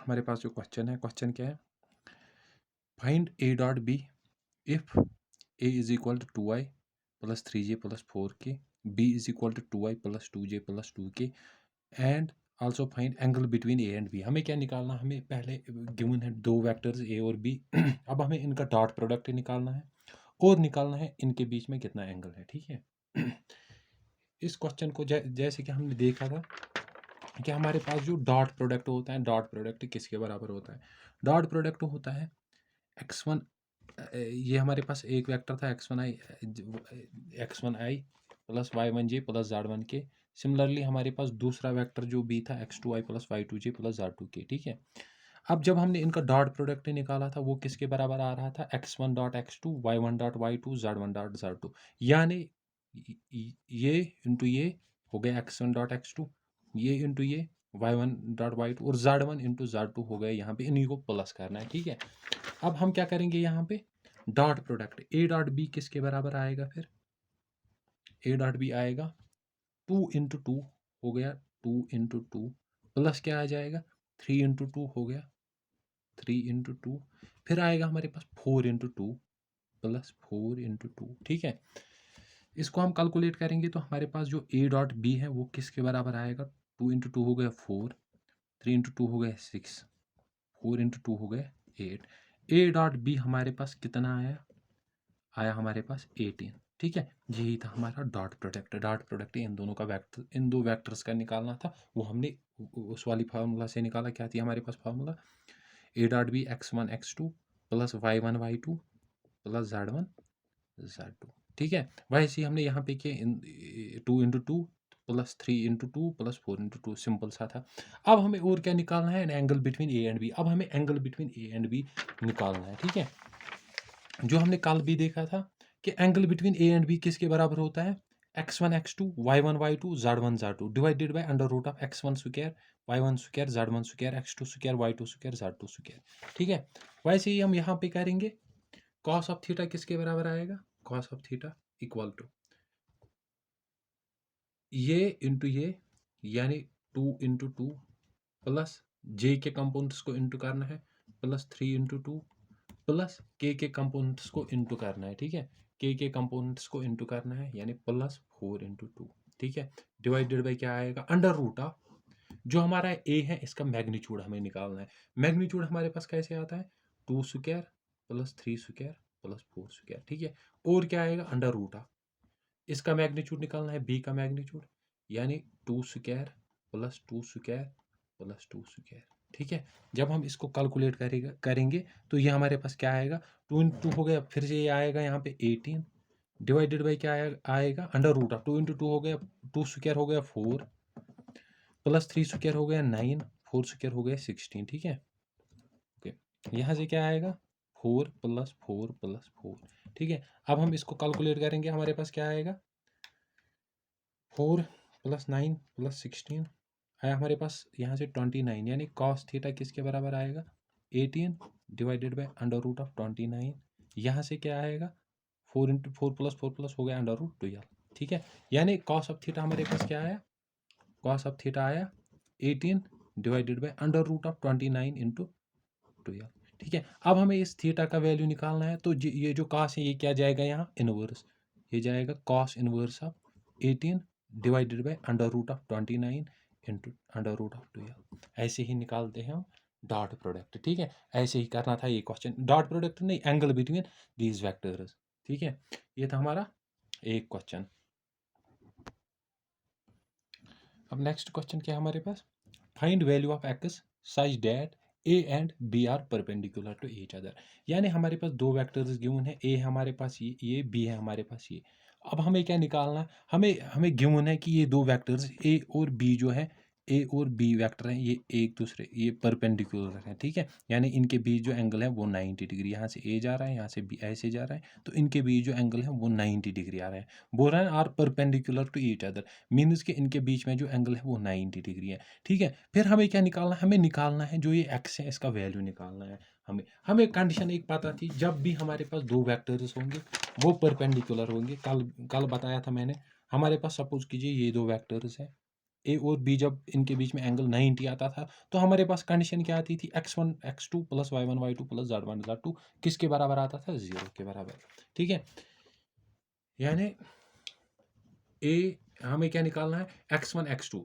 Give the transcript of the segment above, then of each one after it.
हमारे पास जो क्वेश्चन है, क्वेश्चन क्या है, find A dot B if A is equal to 2i plus 3j plus 4k, B is equal to 2i plus 2j plus 2k and also find angle between A and B. हमें क्या निकालना, हमें पहले given है दो vectors A और B अब हमें इनका डॉट प्रोडक्ट निकालना है और निकालना है इनके बीच में कितना एंगल है। ठीक है इस क्वेश्चन को जैसे कि हमने देखा था कि हमारे पास जो डॉट प्रोडक्ट होता है, डॉट प्रोडक्ट किसके बराबर होता है, डॉट प्रोडक्ट होता है x1, ये हमारे पास एक वेक्टर था x1i plus y1j plus z1k। Similarly हमारे पास दूसरा वेक्टर जो b था x2i plus y2j plus z2k। ठीक है, अब जब हमने इनका डॉट प्रोडक्ट निकाला था वो किसके बराबर आ रहा था, x1 dot x2 y1 dot y2 z1 dot z2, यानी ये इंटू ये हो गया x1 डॉट x2, ये इंटू ये y1 डॉट y2 और z1 इंटू z2 हो गए। यहाँ पे इन्हीं को प्लस करना है। ठीक है, अब हम क्या करेंगे, यहाँ पे dot product A dot B किसके बराबर आएगा, फिर ए डॉट बी आएगा 2 इंटू 2 हो गया, 2 इंटू 2 प्लस क्या आ जाएगा 3 इंटू 2 हो गया, 3 इंटू 2 फिर आएगा हमारे पास 4 इंटू 2 प्लस 4 इंटू 2। ठीक है, इसको हम कैलकुलेट करेंगे तो हमारे पास जो ए डॉट बी है वो किसके बराबर आएगा, 2 इंटू 2 हो गया 4, 3 इंटू 2 हो गया 6, 4 इंटू 2 हो गया 8। ए डॉट बी हमारे पास कितना आया, आया हमारे पास 18। ठीक है, यही था हमारा dot product. Dot product in दोनों का वेक्टर, इन दो वेक्टर्स का निकालना था, वो हमने उस वाली फार्मूला से निकाला। क्या थी हमारे पास formula, A dot B x1 x2 plus y1 y2 plus z1 z2। ठीक है, वैसे ही हमने यहाँ पे किया 2 into 2 plus 3 into 2 plus 4 into 2, simple सा था। अब हमें और क्या निकालना है, angle between A and B. अब हमें angle between A and B निकालना है। ठीक है, जो हमने कल भी देखा था कि angle between A and B किसके बराबर होता है, x1 x2 y1 y2 z1 z2 divided by under root of x1 square y1 square z1 square x2 square y2 square z2 square. ठीक है, वैसे ही हम यहाँ पे करेंगे, cos ऑफ थीटा किसके बराबर आएगा, cos of theta equal to ये इंटू ये, यानी 2 इंटू 2 प्लस j के कंपोनेंट्स को इंटू करना है प्लस 3 इंटू 2 प्लस k के कंपोनेंट्स को इंटू करना है। ठीक है, k के कंपोनेंट्स को इंटू करना है यानी प्लस 4 इंटू 2। ठीक है, डिवाइडेड बाई क्या आएगा, अंडर रूट ऑफ जो हमारा a है इसका मैग्नीट्यूड हमें निकालना है। मैग्नीट्यूड हमारे पास कैसे आता है, 2 square plus 3 square plus 4 square. ठीक है, और क्या आएगा, अंडर रूट ऑफ इसका मैग्नीट्यूड निकालना है, b का मैग्नीट्यूड, यानी 2 square plus 2 square plus 2 square. ठीक है, जब हम इसको कैलकुलेट करेंगे तो ये हमारे पास क्या आएगा, 2 इंटू हो गया, फिर से ये आएगा यहाँ पे 18 डिवाइडेड बाई क्या आएगा, अंडर रूट ऑफ 2 इंटू 2 हो गया, 2 स्क्वायर हो गया 4 प्लस 3 स्क्वायर हो गया 9, 4 स्क्वायर हो गया 16। ठीक है, ओके, यहाँ से क्या आएगा 4 प्लस 4 प्लस 4। ठीक है, अब हम इसको कैलकुलेट करेंगे, हमारे पास क्या आएगा 4 प्लस 9 प्लस 16 आया हमारे पास यहाँ से 29, यानी cos थीटा किसके बराबर आएगा 18 divided by under root of 29। यहाँ से क्या आएगा 4 इंटू 4 प्लस हो गया अंडर रूट 12। ठीक है, यानी cos ऑफ थीटा हमारे पास क्या आया, cos ऑफ थीटा आया 18 divided by under root of 29 into 12। ठीक है, अब हमें इस थीटा का वैल्यू निकालना है, तो ये जो cos है ये क्या जाएगा यहाँ इनवर्स, ये जाएगा cos inverse of 18 divided by under root of 29 into under root of 12। ऐसे ही निकालते हैं हम डॉट प्रोडक्ट। ठीक है, ऐसे ही करना था ये क्वेश्चन, डॉट प्रोडक्ट नहीं, एंगल बिटवीन दीज वेक्टर्स। ठीक है, ये था हमारा एक क्वेश्चन। अब नेक्स्ट क्वेश्चन क्या है हमारे पास, find value of x such that A and B are perpendicular to each other. यानी हमारे पास दो वेक्टर्स गिवन है, ए है हमारे पास ये बी है हमारे पास ये। अब हमें क्या निकालना है, हमें हमें गिवन है कि ये दो वेक्टर्स ए और बी जो है, ए और बी वेक्टर हैं, ये एक दूसरे ये परपेंडिकुलर हैं। ठीक है, यानी इनके बीच जो एंगल है वो 90 डिग्री, यहाँ से ए जा रहा है यहाँ से बी ऐसे जा रहा है, तो इनके बीच जो एंगल है वो 90 डिग्री आ रहा है। बोल रहा है are perpendicular to each other, means के इनके बीच में जो एंगल है वो 90 डिग्री है। ठीक है, फिर हमें क्या निकालना है, हमें निकालना है जो ये एक्स है इसका वैल्यू निकालना है। हमें कंडीशन एक पता थी, जब भी हमारे पास दो वेक्टर्स होंगे वो परपेंडिकुलर होंगे। कल कल बताया था मैंने, हमारे पास सपोज कीजिए ये दो वेक्टर्स है ए और बी जब इनके बीच में एंगल 90 आता था तो हमारे पास कंडीशन क्या आती थी, x1 x2 plus y1 y2 plus z1 z2 किसके बराबर आता था, 0 के बराबर। ठीक है, यानी ए हमें क्या निकालना है, x1 x2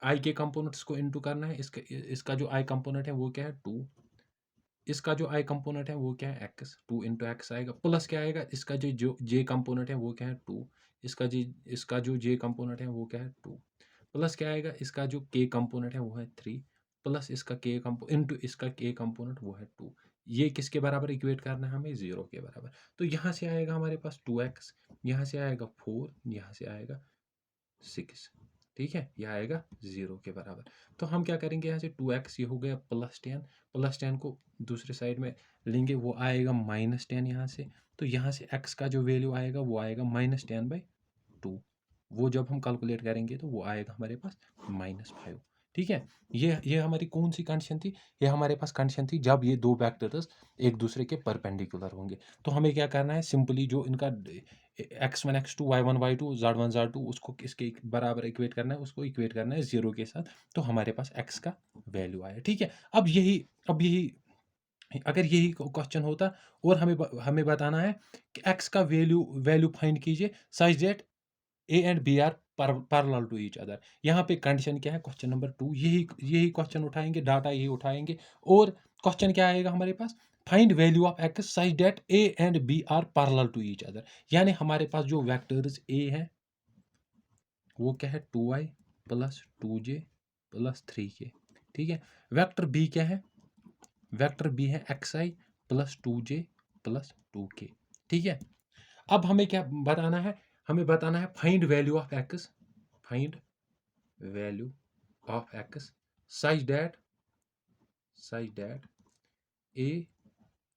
आई के कंपोनेंट्स को इनटू करना है, इसका जो आई कंपोनेंट है वो क्या है 2, इसका जो आई कंपोनेंट है वो क्या है x, 2 इंटू एक्स आएगा, प्लस क्या आएगा, इसका जो जे कंपोनेंट है वो क्या है 2, इसका जो जे कंपोनेंट है वो क्या है 2, प्लस क्या आएगा, इसका जो के कंपोनेंट है वो है 3, प्लस इसका के इंटू इसका के कंपोनेंट वो है 2। ये किसके बराबर इक्वेट करना है हमें, 0 के बराबर। तो यहाँ से आएगा हमारे पास 2x, यहाँ से आएगा 4, यहाँ से आएगा 6। ठीक है, यह आएगा 0 के बराबर। तो हम क्या करेंगे, यहाँ से 2x ये हो गया +10 को दूसरे साइड में लेंगे, वो आएगा -10 यहाँ से। तो यहाँ से x का जो वैल्यू आएगा वो आएगा -10/2। वो जब हम कैलकुलेट करेंगे तो वो आएगा हमारे पास -5। ठीक है, ये हमारी कौन सी कंडीशन थी, ये हमारे पास कंडीशन थी जब ये दो वेक्टर्स एक दूसरे के परपेंडिकुलर होंगे। तो हमें क्या करना है, सिंपली जो इनका x1 x2 y1 y2 z1 z2 उसको इसके बराबर इक्वेट करना है, उसको इक्वेट करना है 0 के साथ, तो हमारे पास x का वैल्यू आया। ठीक है, अब यही अगर यही क्वेश्चन होता और हमें बताना है कि x का वैल्यू फाइंड कीजिए such that A and B are parallel to each other. यहाँ पे कंडीशन क्या है, क्वेश्चन नंबर 2 यही क्वेश्चन उठाएंगे, डाटा यही उठाएंगे, और क्वेश्चन क्या आएगा हमारे पास, find value of x such that a and b are parallel to each other. यानी हमारे पास जो वेक्टर्स a है वो क्या है 2y plus 2j plus 3k। ठीक है, वेक्टर b क्या है, वेक्टर b है xi plus 2j plus 2k। ठीक है, अब हमें क्या बताना है, हमें बताना है find value of x, find value of x such that a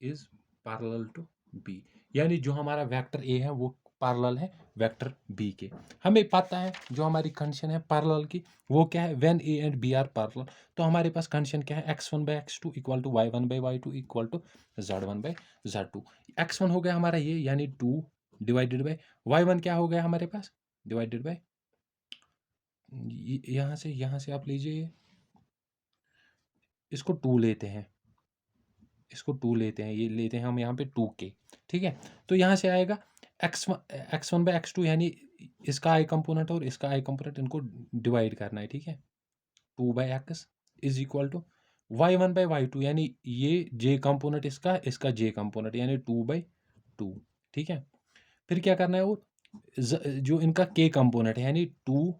is parallel to b। यानी जो हमारा वेक्टर a है वो पैरेलल है वेक्टर b के। हमें पता है जो हमारी कंडीशन है पैरेलल की वो क्या है, when a and b are parallel. तो हमारे पास कंडीशन क्या है, x1/x2 equal to y1/y2 equal to z1/z2। x1 हो गया हमारा ये, यानी 2 डिवाइडेड बाय y1 क्या हो गया हमारे पास, डिवाइडेड बाय यहाँ से आप लीजिए, इसको 2 लेते हैं, इसको 2 लेते हैं, ये लेते हैं हम यहाँ पे 2k। ठीक है, तो यहाँ से आएगा x1/x2 यानी इसका आई कंपोनेंट और इसका आई कंपोनेंट इनको डिवाइड करना है। ठीक है, 2/x is equal to y1/y2 यानी ये j कंपोनेंट इसका j कंपोनेंट यानी 2/2। ठीक है, फिर क्या करना है, वो जो इनका k कंपोनेंट है यानी 2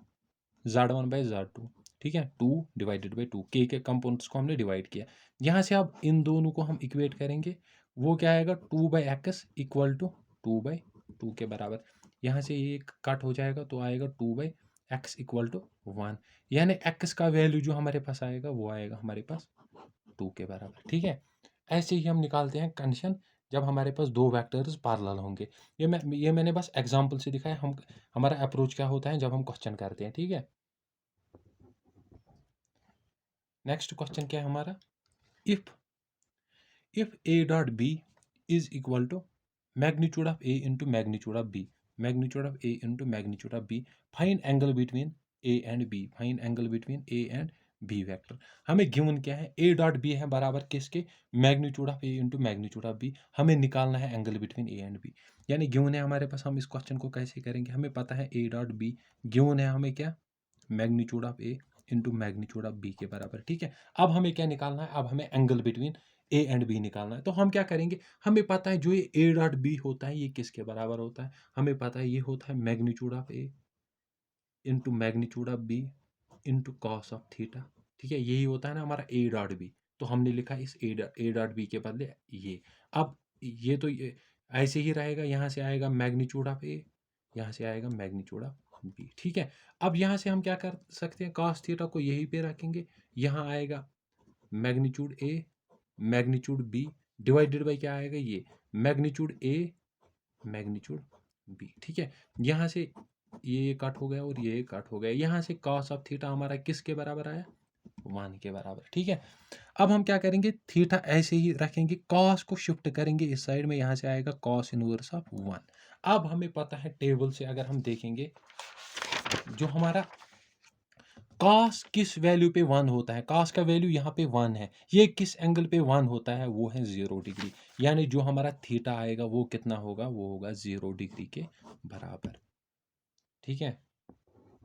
z1/z2। ठीक है, 2 डिवाइडेड बाई 2, के कंपोनेंट्स को हमने डिवाइड किया। यहाँ से अब इन दोनों को हम इक्वेट करेंगे, वो क्या आएगा 2/x इक्वल टू 2/2 के बराबर। यहाँ से ये कट हो जाएगा तो आएगा 2/x इक्वल टू 1। यानी x का वैल्यू जो हमारे पास आएगा वो आएगा हमारे पास 2 के बराबर। ठीक है, ऐसे ही हम निकालते हैं कंडीशन जब हमारे पास दो वेक्टर्स पैरेलल होंगे। ये मैंने बस एग्जांपल से दिखाया, हमारा अप्रोच क्या होता है जब हम क्वेश्चन करते हैं। ठीक है, नेक्स्ट क्वेश्चन क्या है हमारा, if a dot b is equal to magnitude of a into magnitude of b, magnitude of a into magnitude of b, find angle between a and b, find angle between a and b vector. हमें given क्या है, a dot b है बराबर किसके, magnitude of a into magnitude of b। हमें निकालना है angle between a and b, यानी गिवन है हमारे पास। हम इस क्वेश्चन को कैसे करेंगे, हमें पता है a डॉट b गिवन है, हमें क्या, magnitude of a into magnitude of b के बराबर। ठीक है, अब हमें क्या निकालना है, अब हमें angle between A and B निकालना है। तो हम क्या करेंगे, हमें पता है जो ये ए डॉट बी होता है ये किसके बराबर होता है, हमें पता है ये होता है magnitude of A into magnitude of B into cos of theta. ठीक है, यही होता है ना हमारा ए डॉट बी। तो हमने लिखा इस ए डॉट बी के बदले ये। अब ये तो ये ऐसे ही रहेगा, यहाँ से आएगा मैग्नीट्यूड ऑफ ए, यहाँ से आएगा मैग्नीट्यूड ऑफ बी। ठीक है, अब यहाँ से हम क्या कर सकते हैं, कॉस थीटा को यहीं पे रखेंगे, यहाँ आएगा magnitude A magnitude B divided by क्या आएगा, ये मैग्नीट्यूड ए मैग्नीट्यूड बी। ठीक है, यहाँ से ये कट हो गया और ये कट हो गया, यहाँ से कॉस ऑफ थीटा हमारा किसके बराबर आया, 1 के बराबर। ठीक है, अब हम क्या करेंगे, थीटा ऐसे ही रखेंगे, कॉस को शिफ्ट करेंगे इस साइड में, यहाँ से आएगा कॉस इनवर्स ऑफ 1। अब हमें पता है टेबल से अगर हम देखेंगे जो हमारा कॉस किस वैल्यू पे 1 होता है? कॉस का वैल्यू यहाँ पे 1 है। ये किस एंगल पे 1 होता है? वो है 0 डिग्री। यानी जो हमारा थीटा आएगा वो कितना होगा? वो होगा 0 डिग्री के बराबर। ठीक है?